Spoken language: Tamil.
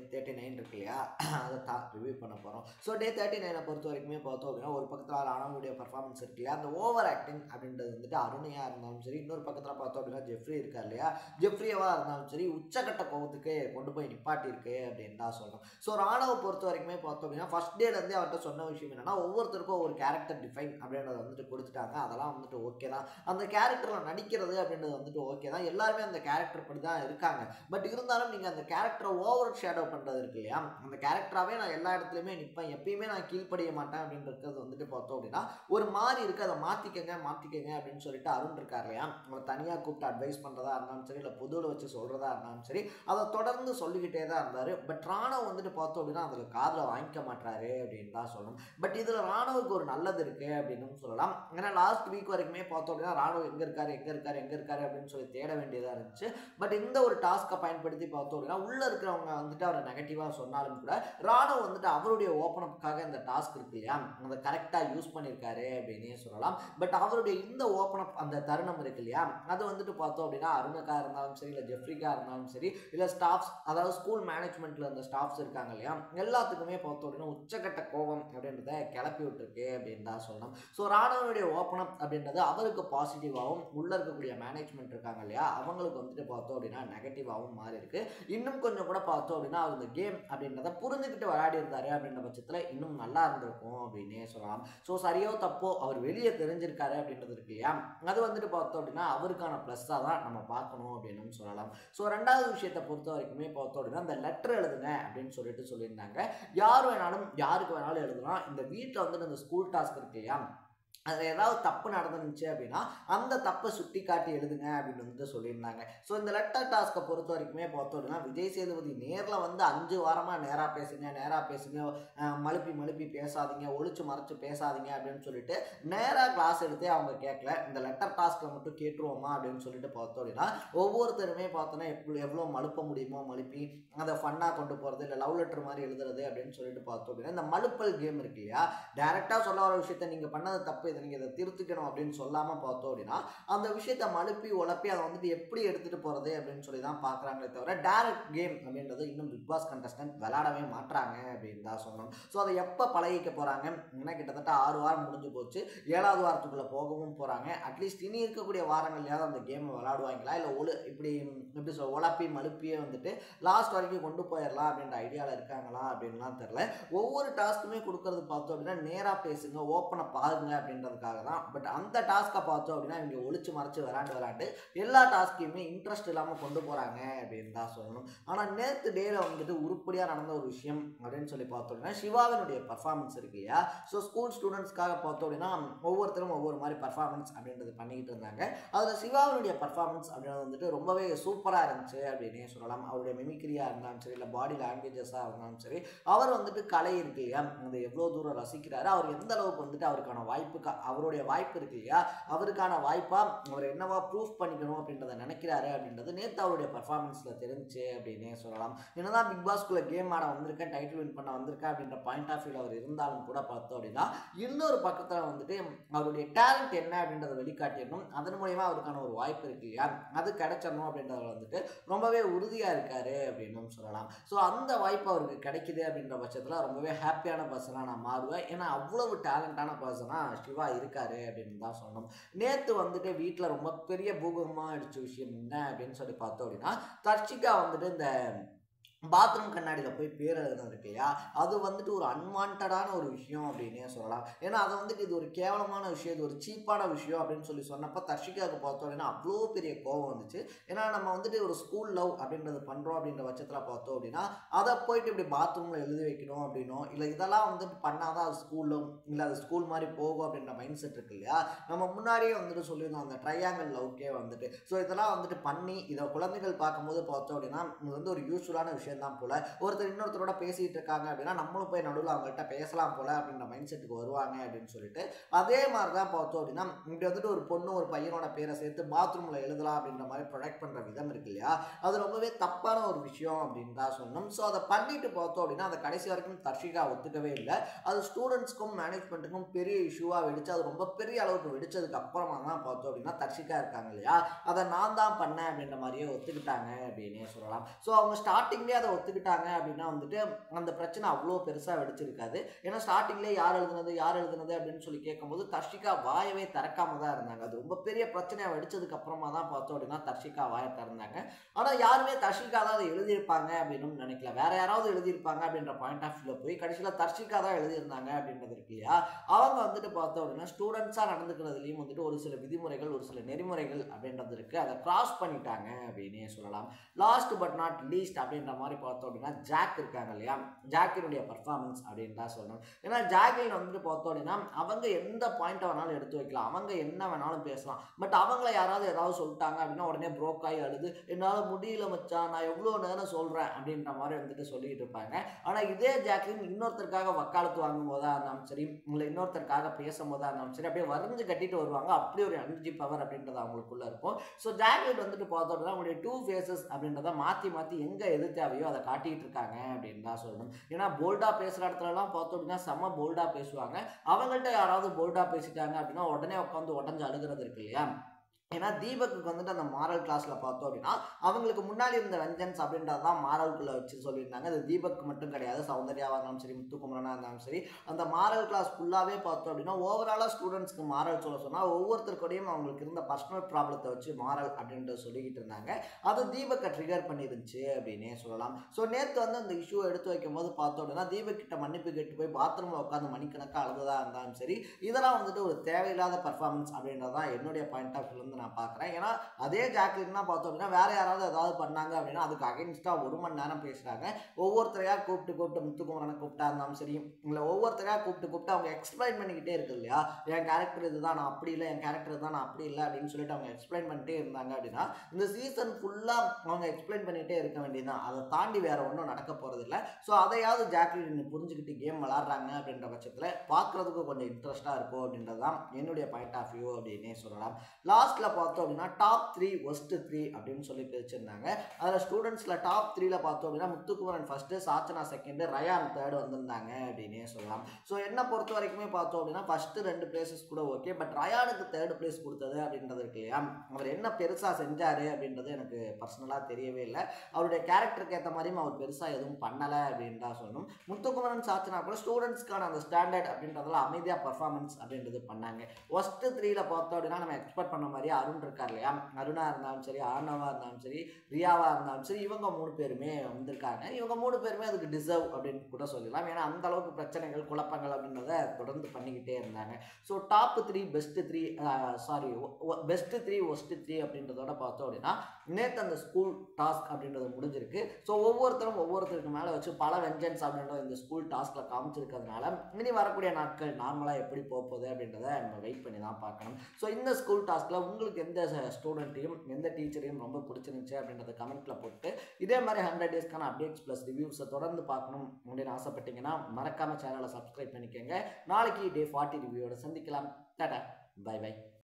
39 இருக்கு இல்லையா, அதை தான் ரிவ்யூ பண்ண போகிறோம். ஸோ டே 39 பொறுத்த வரைக்குமே பார்த்தோம் அப்படின்னா ஒரு பக்கத்தில் ராணாவுடைய பர்ஃபார்மன்ஸ் இருக்கு இல்லையா, அந்த ஓவர் ஆக்டிங் அப்படின்றது வந்துட்டு அருணையாக இருந்தாலும் சரி, இன்னொரு பக்கத்தில் பார்த்தோம் அப்படின்னா ஜெஃப்ரி இருக்கார் இல்லையா, ஜெஃப்ரியாவாக இருந்தாலும் சரி உச்சக்கட்ட கோபத்துக்கு கொண்டு போய் நிப்பாட்டியிருக்கு அப்படின்னு தான் சொல்லணும். ஸோ ராணாவை பொறுத்த வரைக்குமே பார்த்தோம் அப்படின்னா ஃபர்ஸ்ட் டேலேருந்தே அவர்கிட்ட சொன்ன விஷயம் என்னன்னா, ஒவ்வொருத்தருக்கும் ஒரு கேரக்டர் டிஃபைன் அப்படின்றத வந்துட்டு கொடுத்துட்டாங்க. அதெல்லாம் வந்துட்டு ஓகே தான், அந்த கேரக்டரில் நடிக்கிறது அப்படின்றது வந்துட்டு ஓகே தான், எல்லாருமே அந்த கேரக்டர் படி தான் இருக்காங்க. பட் இருந்தாலும் நீங்கள் அந்த கேரக்டரை ஓவர் ஷேடோ பண்ணுறது இருக்கு இல்லையா, அந்த கேரக்டராகவே நான் எல்லா இடத்துலையுமே நிற்பேன், எப்பயுமே நான் கீழ்ப்படிய மாட்டேன் அப்படின்றது வந்துட்டு பார்த்தோம் அப்படின்னா ஒரு மாதிரி இருக்குது, அதை மாற்றிக்கங்க அப்படின்னு சொல்லிட்டு அருண் இருக்கார் இல்லையா, அவர் தனியாக கூப்பிட்டு அட்வைஸ் பண்ணுறதா இருந்தாலும் சரி, இல்லை பொதுவில் வச்சு சொல்கிறதா இருந்தாலும் சரி, அதை தொடர்ந்து சொல்லிக்கிட்டே தான் இருந்தார். பட் ராணவ் வந்துட்டு பார்த்தோம் அப்படின்னா அதில் காதில் வாங்கிக்க மாட்டாரு அப்படின்னு தான் சொல்லணும். பட் இதில் ராணவுக்கு ஒரு நல்லது இருக்குது அப்படின்னு சொல்லலாம். ஏன்னா லாஸ்ட் வீக் வரைக்குமே பார்த்தோம் அப்படின்னா ராணவ் எங்கே இருக்காரு அப்படின்னு சொல்லி தேட வேண்டியதாக இருந்துச்சு. பட் இந்த ஒரு டாஸ்க்கை பயன்படுத்தி பார்த்தோம் அப்படின்னா உள்ளே இருக்கிறவங்க வந்துட்டு அவரை நெகட்டிவாக சொன்னாலும் கூட ராணவ் வந்துட்டு அவருடைய ஓப்பன் அப்புக்காக இந்த டாஸ்க் இருக்கு இல்லையா, அதை கரெக்டாக யூஸ் பண்ணியிருக்காரு அப்படின்னே சொல்லலாம். பட் அவருடைய இந்த ஓப்பன் அப் அந்த தருணம் இருக்கு இல்லையா, அது வந்துட்டு பார்த்தோம் அப்படின்னா அருணுக்கா இருந்தாலும் சரி, இல்லை ஜெஃப்ரிக்கா இருந்தாலும் சரி, இல்லை ஸ்டாஃப்ஸ் அதாவது ஸ்கூல் மேனேஜ்மெண்ட்டில் அந்த ஸ்டாஃப்ஸ் இருக்காங்க இல்லையா, எல்லாத்துக்குமே பார்த்தோம் அப்படின்னா உச்சக்கட்ட கோபம் அப்படின்றத கிளப்பி விட்டுருக்கு அப்படின்னு தான் சொல்லணும். ஸோ ராணவனுடைய ஓப்பன் அப் அப்படின்றது அவருக்கு பாசிட்டிவாகவும் உள்ளே இருக்கக்கூடிய மேனேஜ்மெண்ட் இருக்காங்க இல்லையா அவங்களுக்கு வந்துட்டு பார்த்தோம் அப்படின்னா நெகட்டிவாகவும் மாறி இருக்கு. இன்னும் கொஞ்சம் கூட பார்த்தோம் அப்படின்னா அவர் இந்த கேம் அப்படின்றத புரிஞ்சுக்கிட்டு விளையாடி இருந்தாரு அப்படின்ற பட்சத்தில் இன்னும் நல்லா இருந்திருக்கும் அப்படின்னே சொல்லலாம். ஸோ சரியோ தப்போ அவர் வெளியே தெரிஞ்சிருக்காரு அப்படின்றது இருக்கு இல்லையா, அது வந்துட்டு பார்த்தோம் அப்படின்னா அவருக்கான ப்ளஸ்ஸாக தான் நம்ம பார்க்கணும் அப்படின்னு சொல்லலாம். ஸோ ரெண்டாவது விஷயத்தை பொறுத்த வரைக்குமே பார்த்தோம் அப்படின்னா அந்த லெட்டர் எழுதுங்க அப்படின்னு சொல்லிட்டு சொல்லியிருந்தாங்க. யார் வேணாலும் யாருக்கு வேணாலும் எழுதலாம். இந்த வீட்டில் வந்துட்டு இந்த ஸ்கூல் டாஸ்க் இருக்கு இல்லையா, அது ஏதாவது தப்பு நடந்துருந்துச்சு அப்படின்னா அந்த தப்பை சுட்டி காட்டி எழுதுங்க அப்படின்னு வந்துட்டு சொல்லியிருந்தாங்க. ஸோ இந்த லெட்டர் டாஸ்க்கை பொறுத்த வரைக்குமே பார்த்தோம் அப்படின்னா விஜய் சேதுபதி நேரில் வந்து 5 வாரமாக நேராக பேசுங்க, மழுப்பி பேசாதீங்க, ஒளிச்சு மறைச்சு பேசாதீங்க அப்படின்னு சொல்லிட்டு நேராக கிளாஸ் எடுத்தே அவங்க கேட்கல. இந்த லெட்டர் டாஸ்க்கில் மட்டும் கேட்டுருவோமா அப்படின்னு சொல்லிட்டு பார்த்தோம் அப்படின்னா ஒவ்வொருத்தருமே பார்த்தோன்னா எவ்வளோ மழுப்ப முடியுமோ மழுப்பி அதை ஃபன்னாக கொண்டு போகிறது, இல்லை லவ் லெட்டர் மாதிரி எழுதுறது அப்படின்னு சொல்லிட்டு பார்த்தோம் அப்படின்னா இந்த மழுப்பல் கேம் இருக்கு இல்லையா, டைரெக்டாக சொல்ல வர விஷயத்தை நீங்கள் பண்ணது தப்பு, நீங்கள் இதை திருத்திக்கணும் அப்படின்னு சொல்லாமல் பார்த்தோம் அப்படின்னா அந்த விஷயத்தை மழுப்பி உழப்பி அதை வந்துட்டு எப்படி எடுத்துகிட்டு போகிறது அப்படின்னு சொல்லி தான் பார்க்குறாங்களே தவிர டைரக்ட் கேம் அப்படின்றது இன்னும் பிக் பாஸ் கண்டஸ்டன்ட் விளையாடவே மாட்டுறாங்க அப்படின்னு தான் சொல்லணும். ஸோ அதை எப்போ பழகிக்க போகிறாங்க, ஏன்னா கிட்டத்தட்ட 6 வாரம் முடிஞ்சு போச்சு, 7வது வாரத்துக்குள்ளே போகவும் போகிறாங்க. அட்லீஸ்ட் இனி இருக்கக்கூடிய வாரங்கள்லையாவது அந்த கேமை விளையாடுவாங்களா, இல்லை இப்படி உழப்பி மழுப்பியே வந்துட்டு லாஸ்ட் வரைக்கும் கொண்டு போயிடலாம் அப்படின்ற ஐடியாவில் இருக்காங்களா அப்படின்லாம் தெரில. ஒவ்வொரு டாஸ்க்குமே கொடுக்கறது பார்த்தோம் அப்படின்னா நேராக பேசுங்க, ஓப்பனை பாருங்க அப்படின்றதுக்காக தான். பட் அந்த டாஸ்க்கை பார்த்தோம் அப்படின்னா இவங்க ஒளிச்சு மறைச்சு விளையாண்டு எல்லா டாஸ்க்கையுமே இன்ட்ரெஸ்ட் இல்லாமல் கொண்டு போகிறாங்க அப்படின்னு தான் சொல்லணும். ஆனால் நேற்று டேல வந்துட்டு உருப்படியாக நடந்த ஒரு விஷயம் அப்படின்னு சொல்லி பார்த்தோம் அப்படின்னா சிவாவினுடைய பர்ஃபார்மன்ஸ் இருக்கு இல்லையா. ஸோ ஸ்கூல் ஸ்டூடெண்ட்ஸ்க்காக பார்த்தோம் அப்படின்னா ஒவ்வொருத்தரும் ஒவ்வொரு மாதிரி பர்ஃபார்மன்ஸ் அப்படின்றது பண்ணிக்கிட்டு இருந்தாங்க. அதில் சிவாவினுடைய பர்ஃபார்மன்ஸ் அப்படின்றது வந்துட்டு ரொம்பவே சூப்பராக இருந்துச்சு அப்படின்னே சொல்லலாம். அவருடைய மிமிக்ரியாக இருந்தாலும் சரி, இல்லை பாடி லாங்குவேஜஸாக இருந்தாலும் சரி, அவர் வந்துட்டு கலை இருக்கு இல்லையா அதை எவ்வளோ தூரம் ரசிக்கிறாரு, அவர் எந்த அளவுக்கு வந்துட்டு அவருக்கான அவருடைய வாய்ப்பு இருக்கு இல்லையா அவருக்கான வாய்ப்பா அவர் என்னவா ப்ரூஃப் பண்ணிக்கணும் அப்படின்றத நினைக்கிறாரு அப்படின்றது நேற்று அவருடைய பர்ஃபார்மன்ஸ்ல தெரிஞ்சு அப்படின்னே சொல்லலாம். என்னதான் பிக் பாஸ்குள்ள கேம் ஆட வந்திருக்கேன், டைட்டில் வின் பண்ண வந்திருக்கேன் அப்படின்ற பாயிண்ட் ஆஃப் வியூல அவர் இருந்தாலும் கூட பார்த்தோம் அப்படின்னா இன்னொரு பக்கத்தில் வந்துட்டு அவருடைய டேலண்ட் என்ன அப்படின்றத வெளிக்காட்டிடணும், அதன் மூலியமா அவருக்கான ஒரு வாய்ப்பு இருக்கு இல்லையா அது கிடைச்சிடணும் அப்படின்றத வந்துட்டு ரொம்பவே உறுதியாக இருக்காரு அப்படின்னு சொல்லலாம். ஸோ அந்த வாய்ப்பு அவருக்கு கிடைக்குது அப்படின்ற பட்சத்தில் ரொம்பவே ஹாப்பியான பர்சனாக நான் மாறுவேன். ஏன்னா அவ்வளவு டேலண்டான பர்சனாக சிவா இருக்காரு அப்படின்னு தான் சொல்லணும். நேற்று வந்துட்டு வீட்டில் ரொம்ப பெரிய பூகம்பமாக அடிச்ச விஷயம் என்ன அப்படின்னு சொல்லி பார்த்தோம் அப்படின்னா தர்ஷிகா வந்துட்டு இந்த பாத்ரூம் கண்ணாடியில் போய் பேர் எழுதுனது இருக்கு இல்லையா அது வந்துட்டு ஒரு அன்வான்டான ஒரு விஷயம் அப்படின்னே சொல்லலாம். ஏன்னா அதை வந்துட்டு இது ஒரு கேவலமான விஷயம், இது ஒரு சீப்பான விஷயம் அப்படின்னு சொல்லி சொன்னப்போ தர்ஷிகாவுக்கு பார்த்தோம் அப்படின்னா அவ்வளோ பெரிய கோபம் வந்துச்சு. ஏன்னா நம்ம வந்துட்டு ஒரு ஸ்கூல் லவ் அப்படின்றது பண்ணுறோம் அப்படின்ற பட்சத்தில் பார்த்தோம் அப்படின்னா அதை போயிட்டு இப்படி பாத்ரூமில் எழுதி வைக்கணும் அப்படின்னும், இல்லை இதெல்லாம் வந்துட்டு பண்ணாதான் அது ஸ்கூல் லவ், இல்லை அது ஸ்கூல் மாதிரி போகும் அப்படின்ற மைண்ட் செட் இருக்கு இல்லையா. நம்ம முன்னாடியே வந்துட்டு சொல்லியிருந்தோம் அந்த ட்ரையாங்கல் லவ்க்கே வந்துட்டு. ஸோ இதெல்லாம் வந்துட்டு பண்ணி இதை குழந்தைகள் பார்க்கும்போது பார்த்தோம் அப்படின்னா இது வந்து ஒரு யூஸ்ஃபுல்லான விஷயம் தான் போல. ஒருத்தர் இன்னொருத்தரோட பேசிட்டு இருக்காங்க அப்படின்னா நம்மளும் போய் நடுவில் அவங்கள்ட்ட பேசலாம் போல அப்படின்ற மைண்ட் செட்டுக்கு வருவாங்க அப்படின்னு சொல்லிட்டு அதே மாதிரி தான் பார்த்தோம் அப்படின்னா இப்படி வந்துட்டு ஒரு பொண்ணு ஒரு பையனோட பேரை சேர்த்து பாத்ரூம்ல எழுதலாம் அப்படின்ற மாதிரி ப்ரொடெக்ட் பண்ற விதம் இருக்கு இல்லையா அது ரொம்பவே தப்பான ஒரு விஷயம் அப்படின்னு தான் சொல்லணும். ஸோ அதை பண்ணிட்டு பார்த்தோம் அப்படின்னா அதை கடைசி வரைக்கும் தர்ஷிகா ஒத்துக்கவே இல்லை. அது ஸ்டூடெண்ட்ஸ்க்கும் மேனேஜ்மெண்ட்டுக்கும் பெரிய இஷ்யூவாக வெடிச்சு அது ரொம்ப பெரிய அளவுக்கு வெடிச்சதுக்கு அப்புறமா தான் பார்த்தோம் அப்படின்னா தர்ஷிகா இருக்காங்க இல்லையா அதை நான் தான் பண்ணேன் அப்படின்ற மாதிரியே ஒத்துக்கிட்டாங்க அப்படின்னே சொல்லலாம். ஸோ அவங்க ஸ்டார்டிங்லேயே அதை ஒத்துக்கிட்டாங்க அப்படின்னா வந்துட்டு அந்த பிரச்சனை அவ்வளோ பெருசாக வெடிச்சிருக்காது. ஏன்னா ஸ்டார்டிங்லேயே யார் எழுதுனது அப்படின்னு சொல்லி கேட்கும்போது தர்ஷிகா வாயவே திறக்காம தான் இருந்தாங்க. அது ரொம்ப பெரிய பிரச்சனையாக வெடிச்சதுக்கு அப்புறமா தான் பார்த்தோம் அப்படின்னா தர்ஷிகா வாயை திறந்தாங்க. ஆனால் யாருமே தர்ஷிகா தான் அதை எழுதியிருப்பாங்க அப்படின்னு நினைக்கல. வேற யாராவது எழுதியிருப்பாங்க அப்படின்ற பாயிண்ட் ஆஃப் வியூல போய் கடைசியில் தர்ஷிகா தான் எழுதியிருந்தாங்க அப்படின்றது இருக்கு இல்லையா. அவங்க வந்துட்டு பார்த்தோம் அப்படின்னா ஸ்டூடெண்ட்ஸாக நடந்துக்கிறதுலையும் வந்துட்டு ஒரு சில விதிமுறைகள் ஒரு சில நெறிமுறைகள் அப்படின்றது இருக்கு. அதை கிராஸ் பண்ணிட்டாங்க அப்படின்னே சொல்லலாம். லாஸ்ட் பட் நாட் லீஸ்ட் அப்படின்ற மாதிரி பார்த்தோம் அப்படின்னா ஜாக் இருக்காங்க இல்லையா, ஜாக்கினுடைய பர்ஃபார்மன்ஸ் அப்படின்னு தான் சொல்லணும். ஏன்னா ஜாக்லின் வந்துட்டு பார்த்தோம் அப்படின்னா அவங்க எந்த பாயிண்ட்டை வேணாலும் எடுத்து வைக்கலாம், அவங்க என்ன வேணாலும் பேசலாம். பட் அவங்கள யாராவது ஏதாவது சொல்லிட்டாங்க அப்படின்னா உடனே ப்ரோக் ஆகி அழுது என்னால் முடியல மச்சான், நான் எவ்வளோ நேரம் சொல்கிறேன் அப்படின்ற மாதிரி வந்துட்டு சொல்லிட்டு இருப்பாங்க. ஆனால் இதே ஜாக்லின் இன்னொருத்தருக்காக வக்காலத்து வாங்கும் போதா இருந்தாலும் சரி, இல்லை இன்னொருத்தருக்காக பேசும்போதா இருந்தாலும் சரி, அப்படியே வரைஞ்சு கட்டிட்டு வருவாங்க. அப்படி ஒரு எனர்ஜி பவர் அப்படின்றது அவங்களுக்குள்ள இருக்கும். ஸோ ஜாக்லின் வந்துட்டு பார்த்தோம் அப்படின்னா அவங்களுடைய டூ ஃபேஸஸ் அப்படின்றத மாற்றி மாற்றி எங்கே எது தேவையோ அதை காட்டிகிட்டு இருக்காங்க அப்படின்னு தான் சொல்லணும். ஏன்னா போல்டாக பேசுகிற இடத்துலலாம் பார்த்தோம் அப்படின்னா செம்ம போல்டாக பேசுவாங்க. அவங்கள்ட்ட யாராவது போல்டாக பேசிட்டாங்க அப்படின்னா உடனே உட்காந்து உடஞ்சு அழுகிறது இருக்கு இல்லையா. ஏன்னா தீபக்கு வந்துட்டு அந்த மாரல் கிளாஸ்ல பார்த்தோம் அப்படின்னா அவங்களுக்கு முன்னாடி இருந்த வெஞ்சன்ஸ் அப்படின்றது தான் மாரல்குள்ள வச்சு சொல்லியிருந்தாங்க. அது தீபக் மட்டும் கிடையாது, சௌந்தர்யாவாக இருந்தாலும் சரி, முத்துக்குமரனாக இருந்தாலும் சரி, அந்த மாரல் கிளாஸ் ஃபுல்லாகவே பார்த்தோம் அப்படின்னா ஓவராலாக ஸ்டூடெண்ட்ஸ்க்கு மாரல் சொல்ல சொன்னால் ஒவ்வொருத்தருக்கூடையும் அவங்களுக்கு இருந்த பர்சனல் ப்ராப்ளத்தை வச்சு மாரல் அப்படின்ட்டு சொல்லிக்கிட்டு இருந்தாங்க. அது தீபக்கை ட்ரிகர் பண்ணிருந்துச்சு அப்படின்னே சொல்லலாம். ஸோ நேற்று வந்து அந்த இஷ்யூவை எடுத்து வைக்கும் போது பார்த்தோம் அப்படின்னா தீபக் கிட்ட மன்னிப்பு கேட்டு போய் பாத்ரூமில் உட்காந்து மணிக்கணக்காக அழுததாக இருந்தாலும் சரி, இதெல்லாம் வந்துட்டு ஒரு தேவையில்லாத பர்ஃபார்மன்ஸ் அப்படின்றதான் என்னுடைய பாயிண்ட் ஆஃப் வியூ நான் பார்க்குறேன். ஏன்னா அதே ஜாக்லின் தான் பார்த்தோம் அப்படின்னா வேற யாராவது ஏதாவது பண்ணாங்க அப்படின்னா அதுக்கு அகைன்ஸ்டாக 1 மணி நேரம் பேசுகிறாங்க. ஒவ்வொருத்தரையா கூப்பிட்டு முத்துக்குமரனை கூப்பிட்டா இருந்தாலும் சரி, இல்லை ஒவ்வொருத்தரையா கூப்பிட்டு அவங்க எக்ஸ்பிளைன் பண்ணிக்கிட்டே இருக்கு இல்லையா, என் கேரக்டர் இதுதான் நான் அப்படி இல்லை, என் கேரக்டர் இதுதான் நான் அப்படி இல்லை அப்படின்னு சொல்லிட்டு அவங்க எக்ஸ்பிளைன் பண்ணிட்டே இருந்தாங்க அப்படின்னா இந்த சீசன் ஃபுல்லாக அவங்க எக்ஸ்பிளைன் பண்ணிகிட்டே இருக்க வேண்டியதுதான். அதை தாண்டி வேற ஒன்றும் நடக்க போகிறது இல்லை. ஸோ அதையாவது ஜாக்லின் புரிஞ்சுக்கிட்டு கேம் விளாட்றாங்க அப்படின்ற பட்சத்தில் பார்க்குறதுக்கு கொஞ்சம் இன்ட்ரெஸ்டாக இருக்கும் அப்படின்றது தான் என்னுடைய பாயிண்ட் ஆஃப் வியூ அப்படின்னே சொல்லலாம். லாஸ்ட்டில் பார்த்தோம் அப்படின்னா டாப் 3 ஒஸ்ட் 3 அப்படின்னு சொல்லி பிரிச்சிருந்தாங்க. அதில் ஸ்டூடெண்ட்ஸில் டாப் 3ல பார்த்தோம் அப்படின்னா Muthukumaran first, Sachana second, Rayan third வந்திருந்தாங்க அப்படின்னே சொல்லலாம். ஸோ என்னை பொறுத்த வரைக்குமே பார்த்தோம் அப்படின்னா ஃபர்ஸ்ட் 2 பிளேசஸ் கூட ஓகே, பட் ரயானுக்கு தேர்ட் பிளேஸ் கொடுத்தது அப்படின்றது இருக்கு இல்லையா, அவர் என்ன பெருசாக செஞ்சார் அப்படின்றது எனக்கு பர்சனலாக தெரியவே இல்லை. அவருடைய கேரக்டருக்கு ஏற்ற மாதிரியும் அவர் பெருசாக எதுவும் பண்ணலை அப்படின்னு தான் சொல்லணும். முத்துக்குமரன் சாச்சனா கூட ஸ்டூடெண்ட்ஸ்க்கான அந்த ஸ்டாண்டர்ட் அப்படின்றதெல்லாம் அமைதியாக பர்ஃபார்மன்ஸ் அப்படின்றது பண்ணாங்க. ஒஸ்ட் 3ல பார்த்தோம் அப்படின்னா நம்ம எக்ஸ்பெக்ட் பண்ண மாதிரி அருண் இருக்கார் இல்லையா, அருணா இருந்தாலும் சரி, ஆர்னவா இருந்தாலும் சரி, ரியாவா இருந்தாலும் சரி, இவங்க 3 பேருமே வந்திருக்காங்க. இவங்க 3 பேருமே அதுக்கு டிசர்வ் அப்படின்னு கூட சொல்லலாம். ஏன்னா அந்த அளவுக்கு பிரச்சனைகள் குழப்பங்கள் அப்படின்றத தொடர்ந்து பண்ணிக்கிட்டே இருந்தாங்க. So top 3 best 3 best 3 worst 3 அப்படின்றதோட பார்த்தோம் அப்படின்னா நேற்று அந்த ஸ்கூல் டாஸ்க் அப்படின்றது முடிஞ்சிருக்கு. ஸோ ஒவ்வொருத்தருக்கு மேலே வச்சு பல வெஞ்சன்ஸ் அப்படின்ற இந்த ஸ்கூல் டாஸ்கில் காமிச்சிருக்கிறதுனால இனி வரக்கூடிய நாட்கள் நார்மலாக எப்படி போகுது அப்படின்றத நம்ம வெயிட் பண்ணி தான் பார்க்கணும். ஸோ இந்த ஸ்கூல் டாஸ்கில் உங்களுக்கு எந்த ஸ்டூடெண்ட்டையும் எந்த டீச்சரையும் ரொம்ப பிடிச்சிருந்துச்சு அப்படின்றத கமெண்ட்டில் போட்டு இதே மாதிரி 100 டேஸ்க்கான அப்டேட்ஸ் ப்ளஸ் ரிவ்யூஸை தொடர்ந்து பார்க்கணும் அப்படின்னு ஆசைப்பட்டீங்கன்னா மறக்காமல் சேனலை சப்ஸ்கிரைப் பண்ணிக்கோங்க. நாளைக்கு டே 40 ரிவ்யூவோட சந்திக்கலாம். Tata, bye by.